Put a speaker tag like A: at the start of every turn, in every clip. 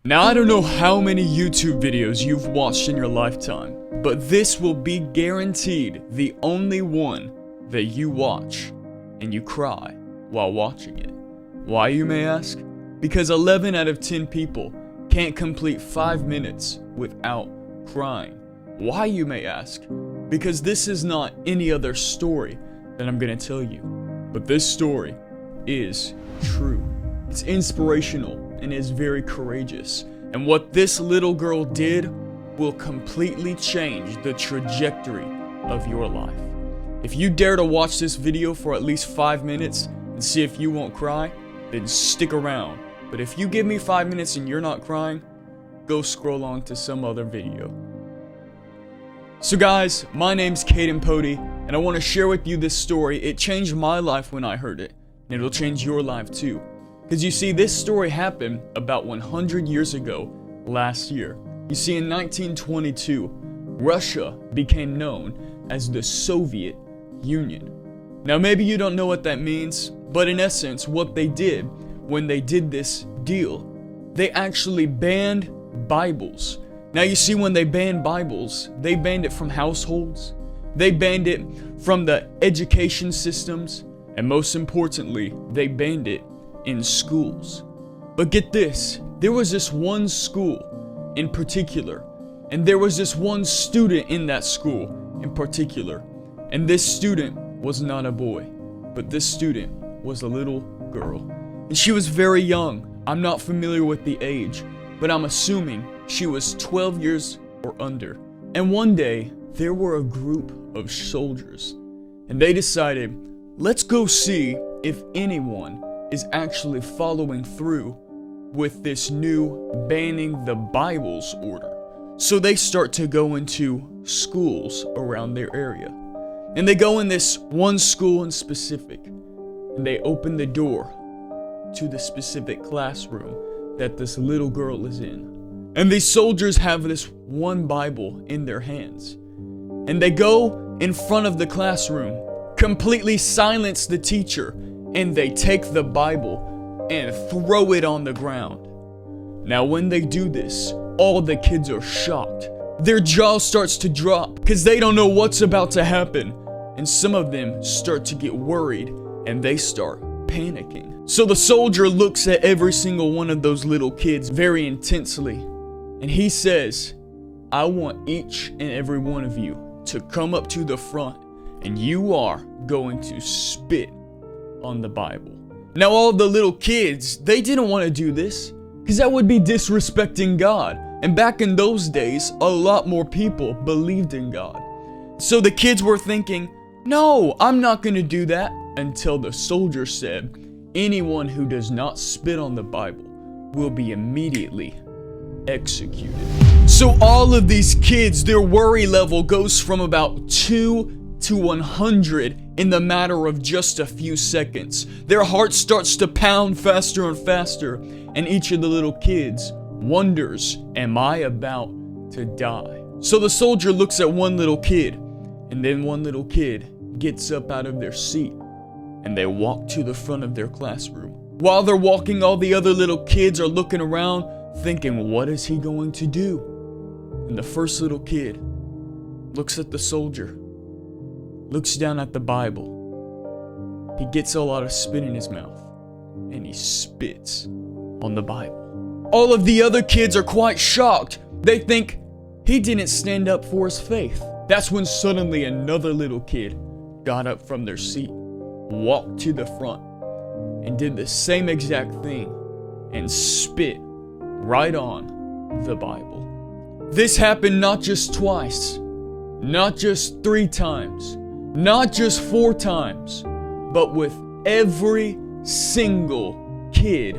A: Now, I don't know how many YouTube videos you've watched in your lifetime, but this will be guaranteed the only one that you watch and you cry while watching it. Why, you may ask? Because 11 out of 10 people can't complete 5 minutes without crying. Why, you may ask? Because this is not any other story that I'm gonna tell you, but this story is true. It's inspirational and is very courageous. And what this little girl did will completely change the trajectory of your life. If you dare to watch this video for at least 5 minutes and see if you won't cry, then stick around. But if you give me 5 minutes and you're not crying, go scroll on to some other video. So guys, my name's Caden Pody, and I want to share with you this story. It changed my life when I heard it, and it'll change your life too. Because you see, this story happened about 100 years ago, last year. You see, in 1922, Russia became known as the Soviet Union. Now, maybe you don't know what that means, but in essence, what they did when they did this deal, they actually banned Bibles. Now, you see, when they banned Bibles, they banned it from households, they banned it from the education systems, and most importantly, they banned it in schools. But get this, there was this one school in particular, and there was this one student in that school in particular, and this student was not a boy, but this student was a little girl, and she was very young. I'm not familiar with the age, but I'm assuming she was 12 years or under. And one day, there were a group of soldiers, and they decided, let's go see if anyone is actually following through with this new banning the Bibles order. So they start to go into schools around their area. And they go in this one school in specific, and they open the door to the specific classroom that this little girl is in. And these soldiers have this one Bible in their hands. And they go in front of the classroom, completely silence the teacher, and they take the Bible and throw it on the ground. Now, when they do this, all the kids are shocked. Their jaw starts to drop because they don't know what's about to happen. And some of them start to get worried and they start panicking. So the soldier looks at every single one of those little kids very intensely, and he says, I want each and every one of you to come up to the front, and you are going to spit on the Bible. Now, all the little kids, they didn't want to do this because that would be disrespecting God. And back in those days, a lot more people believed in God. So the kids were thinking, no, I'm not going to do that, until the soldier said, anyone who does not spit on the Bible will be immediately executed. So all of these kids, their worry level goes from about 2 to 100 in the matter of just a few seconds. Their heart starts to pound faster and faster, and each of the little kids wonders, am I about to die? So the soldier looks at one little kid, and then one little kid gets up out of their seat, and they walk to the front of their classroom. While they're walking, all the other little kids are looking around, thinking, what is he going to do? And the first little kid looks at the soldier, looks down at the Bible. He gets a lot of spit in his mouth, and he spits on the Bible. All of the other kids are quite shocked. They think he didn't stand up for his faith. That's when suddenly another little kid got up from their seat, walked to the front, and did the same exact thing and spit right on the Bible. This happened not just twice, not just 3 times, not just 4 times, but with every single kid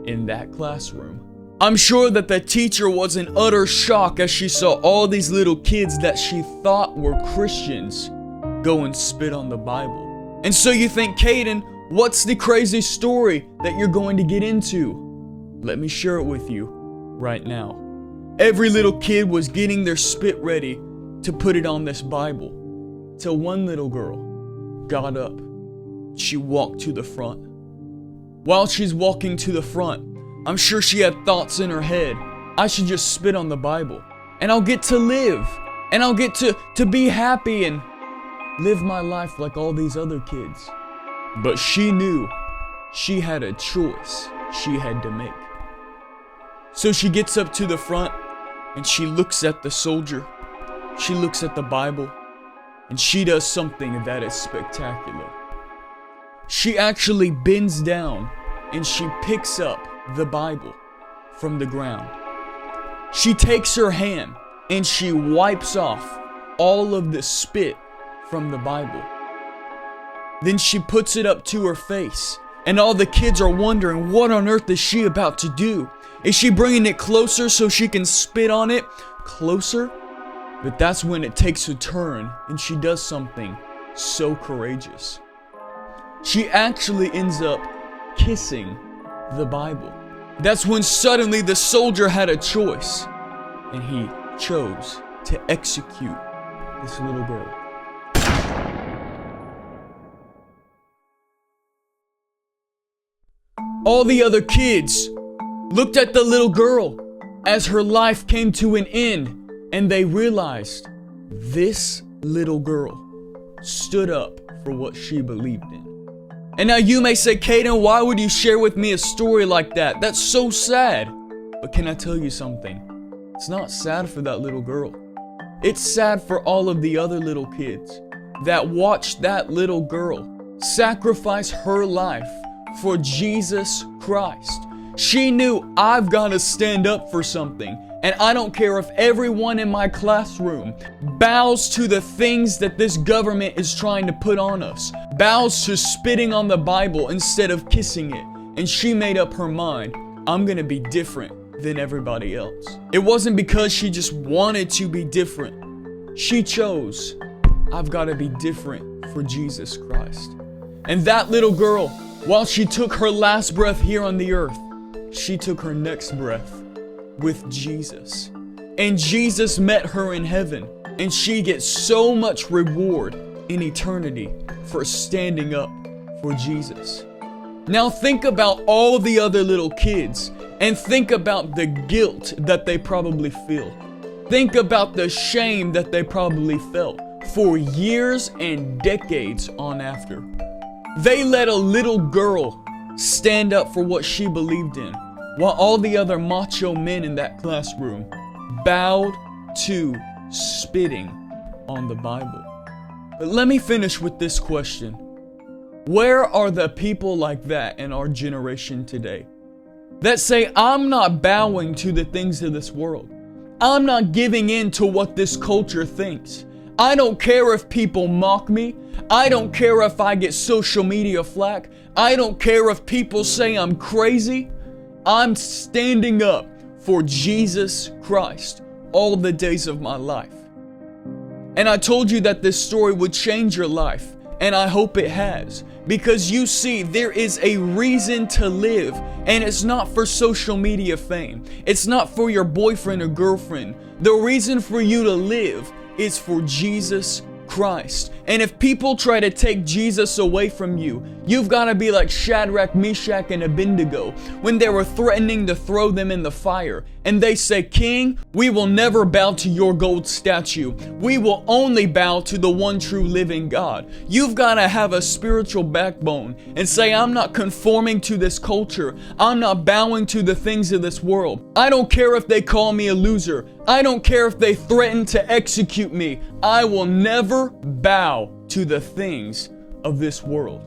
A: in that classroom. I'm sure that the teacher was in utter shock as she saw all these little kids that she thought were Christians go and spit on the Bible. And so you think, Caden, what's the crazy story that you're going to get into? Let me share it with you right now. Every little kid was getting their spit ready to put it on this Bible, till one little girl got up. She walked to the front. While she's walking to the front, I'm sure she had thoughts in her head. I should just spit on the Bible, and I'll get to live, and I'll get to be happy and live my life like all these other kids. But she knew she had a choice she had to make. So she gets up to the front, and she looks at the soldier, she looks at the Bible, and she does something that is spectacular. She actually bends down and she picks up the Bible from the ground. She takes her hand and she wipes off all of the spit from the Bible. Then she puts it up to her face, and all the kids are wondering, what on earth is she about to do? Is she bringing it closer so she can spit on it? Closer? But that's when it takes a turn and she does something so courageous. She actually ends up kissing the Bible. That's when suddenly the soldier had a choice, and he chose to execute this little girl. All the other kids looked at the little girl as her life came to an end, and they realized this little girl stood up for what she believed in. And now you may say, Caden, why would you share with me a story like that? That's so sad. But can I tell you something? It's not sad for that little girl. It's sad for all of the other little kids that watched that little girl sacrifice her life for Jesus Christ. She knew, I've got to stand up for something. And I don't care if everyone in my classroom bows to the things that this government is trying to put on us, bows to spitting on the Bible instead of kissing it. And she made up her mind, I'm going to be different than everybody else. It wasn't because she just wanted to be different. She chose, I've got to be different for Jesus Christ. And that little girl, while she took her last breath here on the earth, she took her next breath with Jesus. And Jesus met her in heaven, and she gets so much reward in eternity for standing up for Jesus. Now think about all the other little kids, and think about the guilt that they probably feel. Think about the shame that they probably felt for years and decades on after. They let a little girl stand up for what she believed in, while all the other macho men in that classroom bowed to spitting on the Bible. But let me finish with this question. Where are the people like that in our generation today? That say, I'm not bowing to the things of this world. I'm not giving in to what this culture thinks. I don't care if people mock me. I don't care if I get social media flack. I don't care if people say I'm crazy. I'm standing up for Jesus Christ all the days of my life. And I told you that this story would change your life, and I hope it has. Because you see, there is a reason to live, and it's not for social media fame. It's not for your boyfriend or girlfriend. The reason for you to live is for Jesus Christ. And if people try to take Jesus away from you, you've got to be like Shadrach, Meshach, and Abednego when they were threatening to throw them in the fire. And they say, King, we will never bow to your gold statue. We will only bow to the one true living God. You've got to have a spiritual backbone and say, I'm not conforming to this culture. I'm not bowing to the things of this world. I don't care if they call me a loser. I don't care if they threaten to execute me. I will never bow to the things of this world.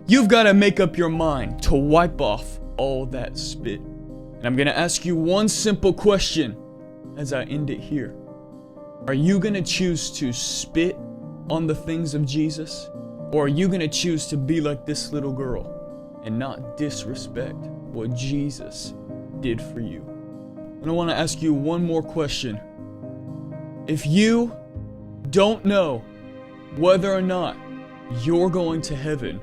A: You've got to make up your mind to wipe off all that spit. And I'm going to ask you one simple question as I end it here. Are you going to choose to spit on the things of Jesus? Or are you going to choose to be like this little girl and not disrespect what Jesus did for you? And I want to ask you one more question. If you don't know whether or not you're going to heaven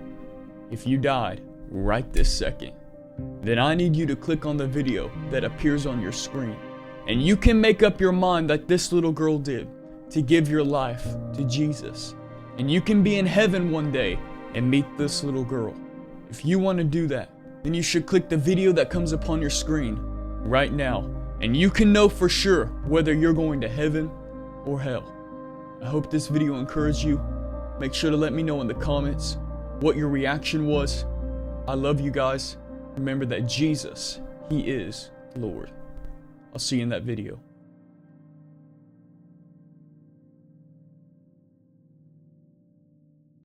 A: if you died right this second, then I need you to click on the video that appears on your screen. And you can make up your mind like this little girl did to give your life to Jesus. And you can be in heaven one day and meet this little girl. If you want to do that, then you should click the video that comes upon your screen right now, and you can know for sure whether you're going to heaven or hell. I hope this video encouraged you. Make sure to let me know in the comments what your reaction was. I love you guys. Remember that Jesus, He is Lord. I'll see you in that video.